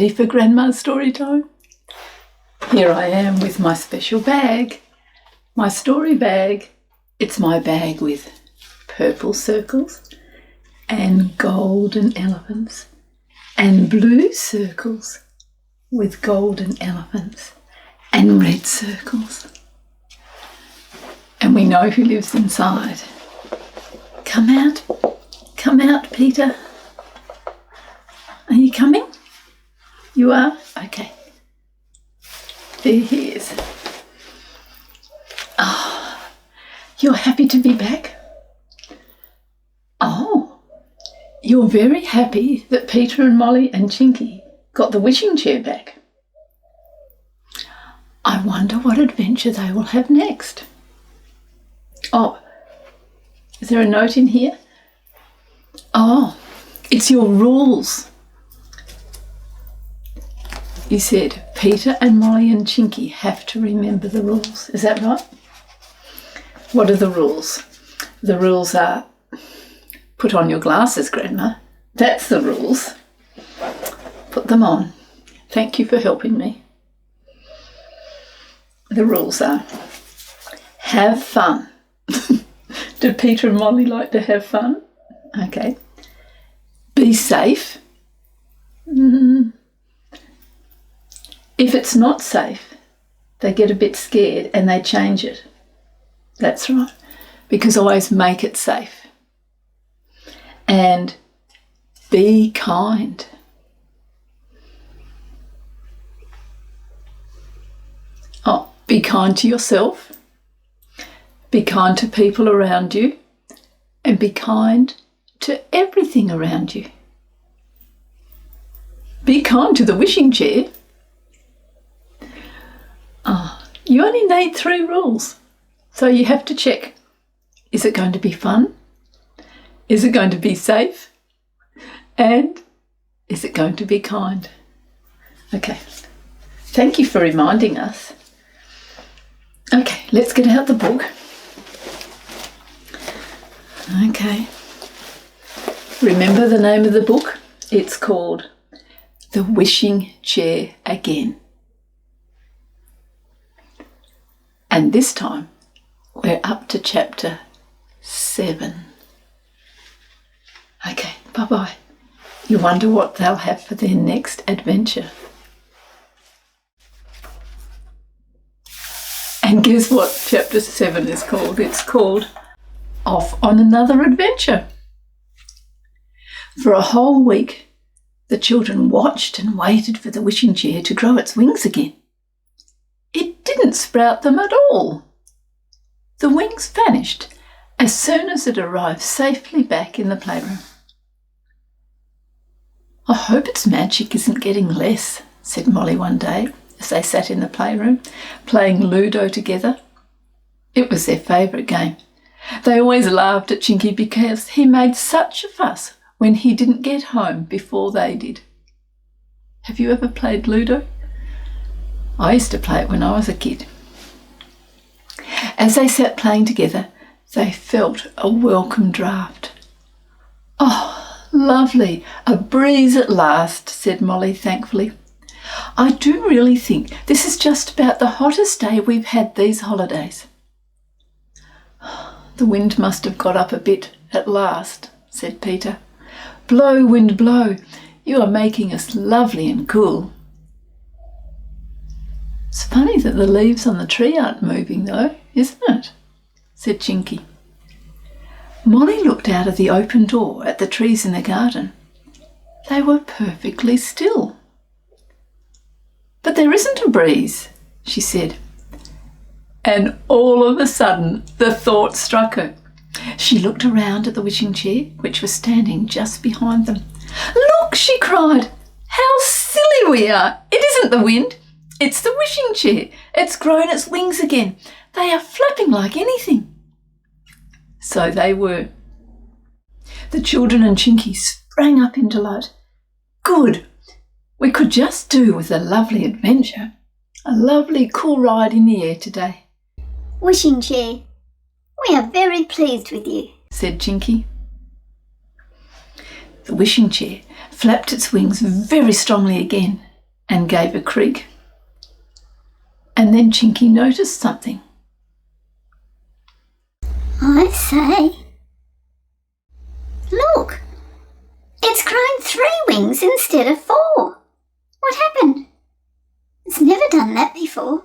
Ready for Grandma's story time? Here I am with my special bag, my story bag. It's my bag with purple circles and golden elephants and blue circles with golden elephants and red circles. And we know who lives inside. Come out, Peter. Are you coming? You are? Okay. There he is. Oh, you're happy to be back? Oh, you're very happy that Peter and Mollie and Chinky got the wishing chair back. I wonder what adventure they will have next. Oh, is there a note in here? Oh, it's your rules. You said Peter and Mollie and Chinky have to remember the rules. Is that right? What are the rules? The rules are put on your glasses, Grandma. That's the rules. Put them on. Thank you for helping me. The rules are have fun. Do Peter and Mollie like to have fun? Okay. Be safe. If it's not safe, they get a bit scared and they change it. That's right. Because always make it safe. And be kind. Oh, be kind to yourself. Be kind to people around you. And be kind to everything around you. Be kind to the wishing chair. You only need 3 rules, so you have to check. Is it going to be fun? Is it going to be safe? And is it going to be kind? Okay, thank you for reminding us. Okay, let's get out the book. Okay, remember the name of the book? It's called The Wishing Chair Again. And this time, we're up to chapter 7. Okay, bye-bye. You wonder what they'll have for their next adventure. And guess what chapter 7 is called? It's called Off on Another Adventure. For a whole week, the children watched and waited for the wishing chair to grow its wings again. It didn't sprout them at all. The wings vanished as soon as it arrived safely back in the playroom. I hope its magic isn't getting less, said Mollie one day as they sat in the playroom playing Ludo together. It was their favourite game. They always laughed at Chinky because he made such a fuss when he didn't get home before they did. Have you ever played Ludo? I used to play it when I was a kid. As they sat playing together, they felt a welcome draft. Oh, lovely, a breeze at last, said Mollie thankfully. I do really think this is just about the hottest day we've had these holidays. The wind must have got up a bit at last, said Peter. Blow, wind, blow. You are making us lovely and cool. It's funny that the leaves on the tree aren't moving though, isn't it? Said Chinky. Mollie looked out of the open door at the trees in the garden. They were perfectly still. But there isn't a breeze, she said. And all of a sudden the thought struck her. She looked around at the wishing chair, which was standing just behind them. Look, she cried. How silly we are. It isn't the wind. It's the wishing chair. It's grown its wings again. They are flapping like anything. So they were. The children and Chinky sprang up in delight. Good. We could just do with a lovely adventure. A lovely cool ride in the air today. Wishing chair, we are very pleased with you, said Chinky. The wishing chair flapped its wings very strongly again and gave a creak. And then Chinky noticed something. I say, look, it's grown 3 wings instead of 4. What happened? It's never done that before.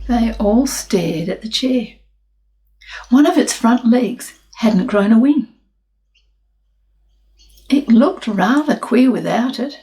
They all stared at the chair. One of its front legs hadn't grown a wing. It looked rather queer without it.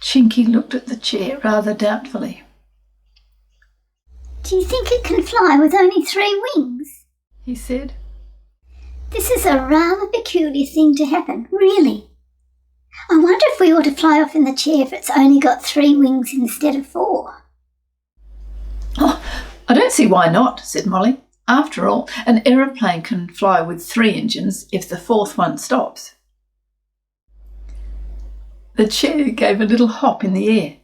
Chinky looked at the chair rather doubtfully. Do you think it can fly with only 3 wings? He said. This is a rather peculiar thing to happen, really. I wonder if we ought to fly off in the chair if it's only got 3 wings instead of 4. Oh, I don't see why not, said Mollie. After all, an aeroplane can fly with 3 engines if the 4th one stops. The chair gave a little hop in the air,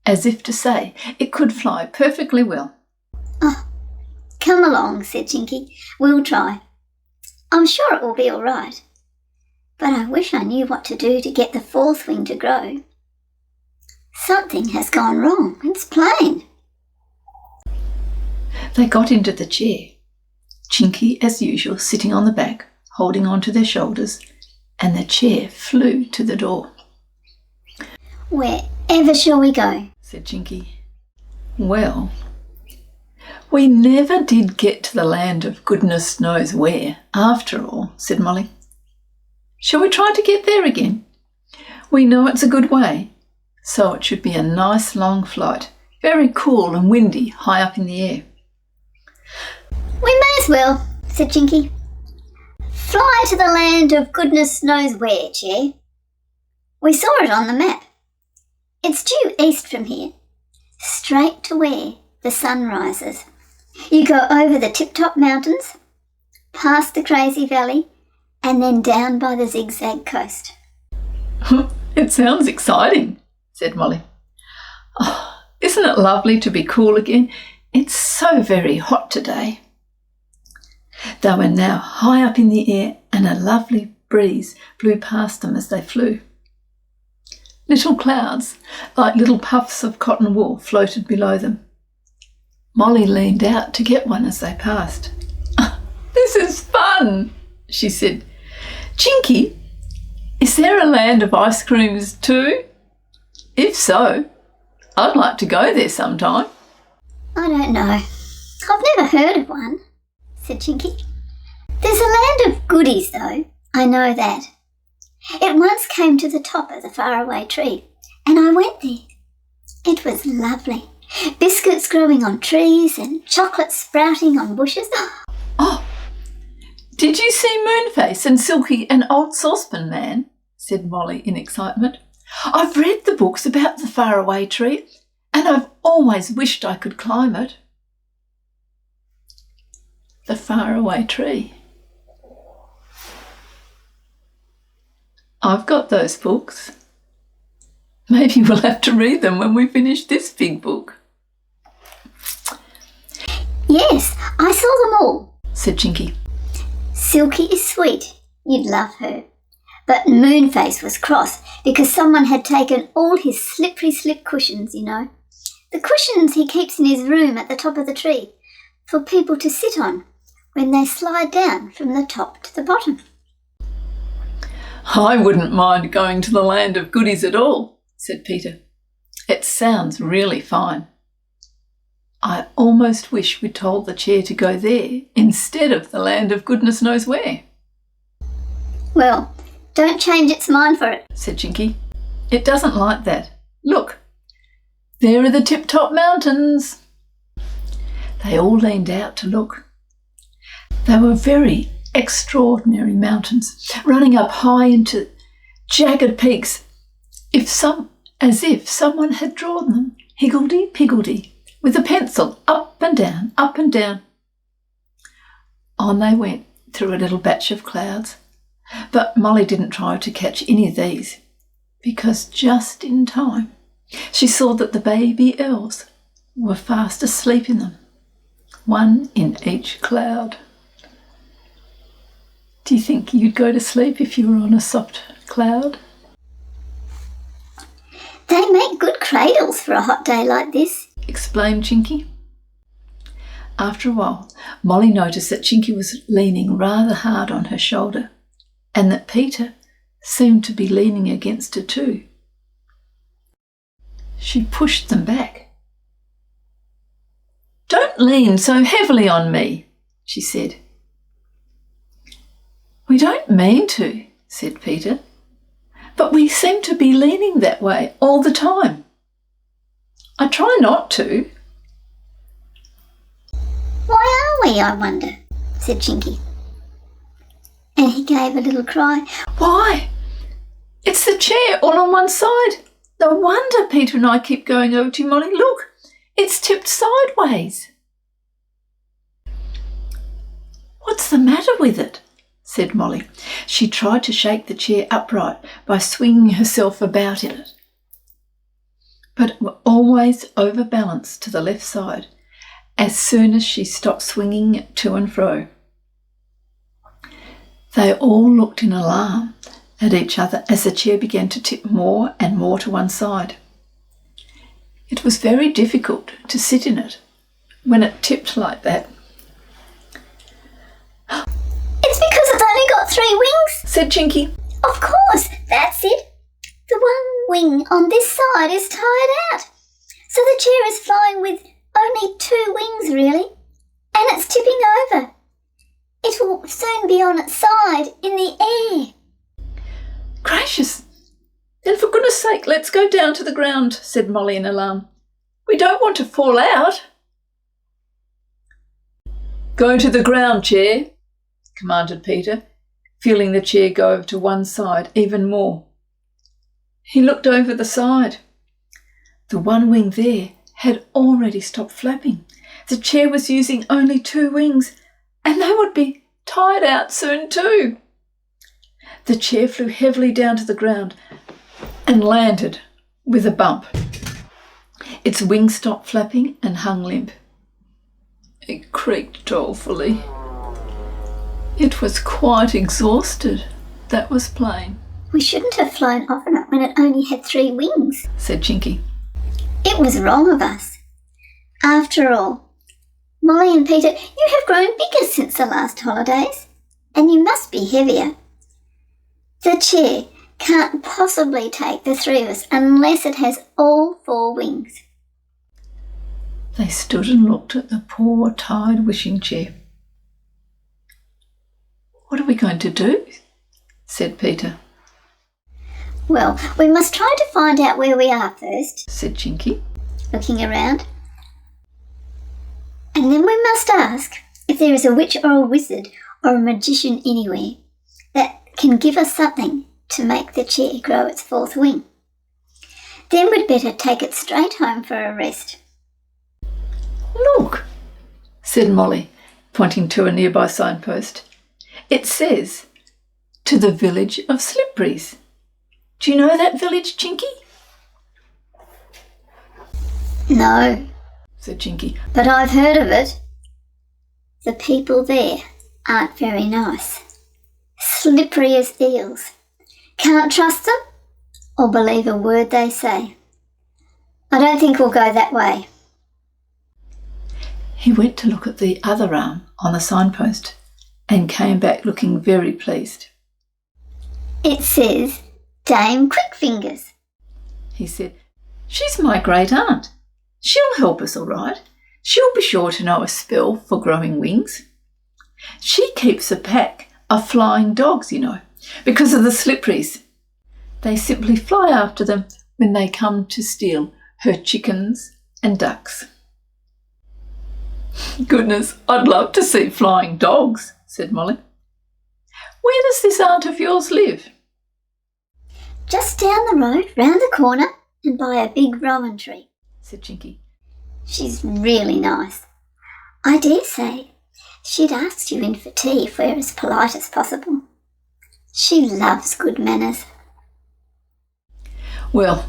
as if to say it could fly perfectly well. Oh, come along, said Chinky. We'll try. I'm sure it will be all right. But I wish I knew what to do to get the 4th wing to grow. Something has gone wrong, it's plain. They got into the chair, Chinky, as usual, sitting on the back, holding on to their shoulders, and the chair flew to the door. Wherever shall we go? Said Chinky. Well, we never did get to the land of goodness knows where, after all, said Mollie. Shall we try to get there again? We know it's a good way, so it should be a nice long flight, very cool and windy high up in the air. We may as well, said Chinky. Fly to the land of goodness knows where, Chair. We saw it on the map. It's due east from here, straight to where the sun rises. You go over the tip-top mountains, past the crazy valley, and then down by the zigzag coast. It sounds exciting, said Mollie. Oh, isn't it lovely to be cool again? It's so very hot today. They were now high up in the air and a lovely breeze blew past them as they flew. Little clouds, like little puffs of cotton wool, floated below them. Mollie leaned out to get one as they passed. This is fun, she said. Chinky, is there a land of ice creams too? If so, I'd like to go there sometime. I don't know. I've never heard of one, said Chinky. There's a land of goodies, though. I know that. It once came to the top of the faraway tree, and I went there. It was lovely. Biscuits growing on trees and chocolate sprouting on bushes. Oh, did you see Moonface and Silky and Old Saucepan Man? Said Mollie in excitement. I've read the books about the faraway tree, and I've always wished I could climb it. The faraway tree. I've got those books. Maybe we'll have to read them when we finish this big book. Yes, I saw them all, said Chinky. Silky is sweet. You'd love her. But Moonface was cross because someone had taken all his slippery slip cushions, you know. The cushions he keeps in his room at the top of the tree for people to sit on when they slide down from the top to the bottom. I wouldn't mind going to the land of goodies at all, said Peter. It sounds really fine. I almost wish we'd told the chair to go there instead of the land of goodness knows where. Well, don't change its mind for it, said Chinky. It doesn't like that. Look, there are the tip-top mountains. They all leaned out to look. They were very extraordinary mountains, running up high into jagged peaks, as if someone had drawn them, higgledy-piggledy, with a pencil, up and down, up and down. On they went through a little batch of clouds, but Mollie didn't try to catch any of these, because just in time she saw that the baby elves were fast asleep in them, one in each cloud. Do you think you'd go to sleep if you were on a soft cloud? They make good cradles for a hot day like this, explained Chinky. After a while, Mollie noticed that Chinky was leaning rather hard on her shoulder, and that Peter seemed to be leaning against her too. She pushed them back. "Don't lean so heavily on me," she said. "We don't mean to," said Peter, "but we seem to be leaning that way all the time. I try not to." "Why are we, I wonder?" said Chinky. And he gave a little cry. "Why? It's the chair all on one side. No wonder Peter and I keep going over to you, Mollie. Look, it's tipped sideways." "What's the matter with it?" said Mollie. She tried to shake the chair upright by swinging herself about in it, but always overbalanced to the left side as soon as she stopped swinging to and fro. They all looked in alarm at each other as the chair began to tip more and more to one side. It was very difficult to sit in it when it tipped like that. "It's because it's only got 3 wings," said Chinky. "Of course, that's it. The one wing on this side is tired out, so the chair is flying with only 2 wings really, and it's tipping over. It will soon be on its side in the air." "Gracious! Then for goodness sake, let's go down to the ground," said Mollie in alarm. "We don't want to fall out." "Go to the ground, chair," commanded Peter, feeling the chair go over to one side even more. He looked over the side. The one wing there had already stopped flapping. The chair was using only 2 wings, and they would be tired out soon too. The chair flew heavily down to the ground and landed with a bump. Its wings stopped flapping and hung limp. It creaked dolefully. It was quite exhausted, that was plain. "We shouldn't have flown off on it when it only had 3 wings," said Chinky. "It was wrong of us. After all, Mollie and Peter, you have grown bigger since the last holidays, and you must be heavier. The chair can't possibly take the 3 of us unless it has all 4 wings." They stood and looked at the poor, tired wishing chair. "What are we going to do?" said Peter. "Well, we must try to find out where we are first," said Chinky, looking around. "And then we must ask if there is a witch or a wizard or a magician anywhere that can give us something to make the chair grow its 4th wing. Then we'd better take it straight home for a rest." "Look," said Mollie, pointing to a nearby signpost. "It says, 'To the village of Slippery's.' Do you know that village, Chinky?" "No," said Chinky. "but I've heard of it. The people there aren't very nice. Slippery as eels. Can't trust them or believe a word they say. I don't think we'll go that way." He went to look at the other arm on the signpost and came back looking very pleased. "It says Dame Quickfingers," he said. "She's my great aunt. She'll help us all right. She'll be sure to know a spell for growing wings. She keeps a pack of flying dogs, you know, because of the Slipperies. They simply fly after them when they come to steal her chickens and ducks." "Goodness, I'd love to see flying dogs," said Mollie. "Where does this aunt of yours live?" "Just down the road, round the corner, and by a big rowan tree," said Chinky. "She's really nice. I dare say she'd ask you in for tea if we're as polite as possible. She loves good manners." "Well,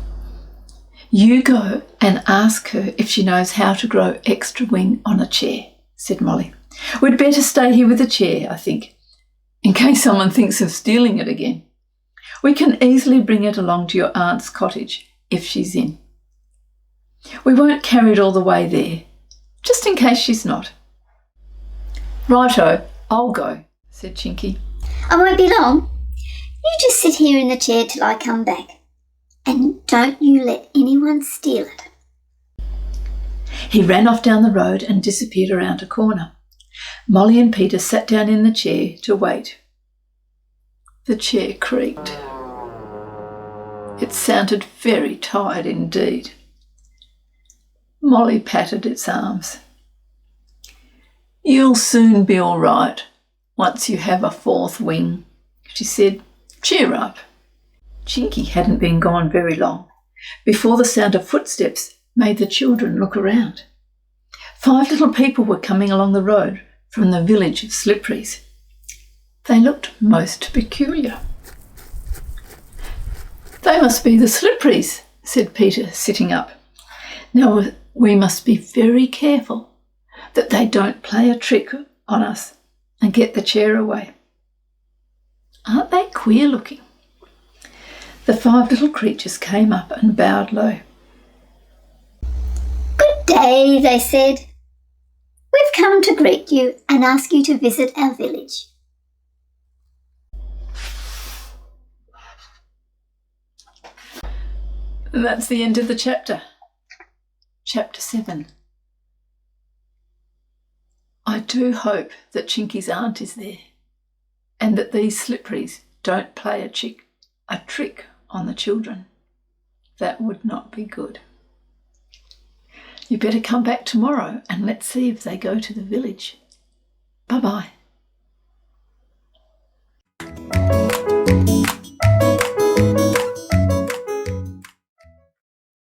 you go and ask her if she knows how to grow extra wing on a chair," said Mollie. "We'd better stay here with the chair, I think, in case someone thinks of stealing it again. We can easily bring it along to your aunt's cottage if she's in. We won't carry it all the way there, just in case she's not. Righto, I'll go, said Chinky. I won't be long. You just sit here in the chair till I come back. And don't you let anyone steal it. He ran off down the road and disappeared around a corner. Mollie and Peter sat down in the chair to wait. The chair creaked. It sounded very tired indeed. Mollie patted its arms. You'll soon be all right once you have a fourth wing, she said. Cheer up. Chinky hadn't been gone very long before the sound of footsteps made the children look around. 5 little people were coming along the road from the village of Slippery's. They looked most peculiar. They must be the Slippery's, said Peter, sitting up. Now we must be very careful that they don't play a trick on us and get the chair away. Aren't they queer looking? The 5 little creatures came up and bowed low. Good day, they said. We've come to greet you and ask you to visit our village. And that's the end of the chapter. Chapter 7. I do hope that Chinky's aunt is there and that these Slippery's don't play a trick on the children. That would not be good. You better come back tomorrow and let's see if they go to the village. Bye-bye.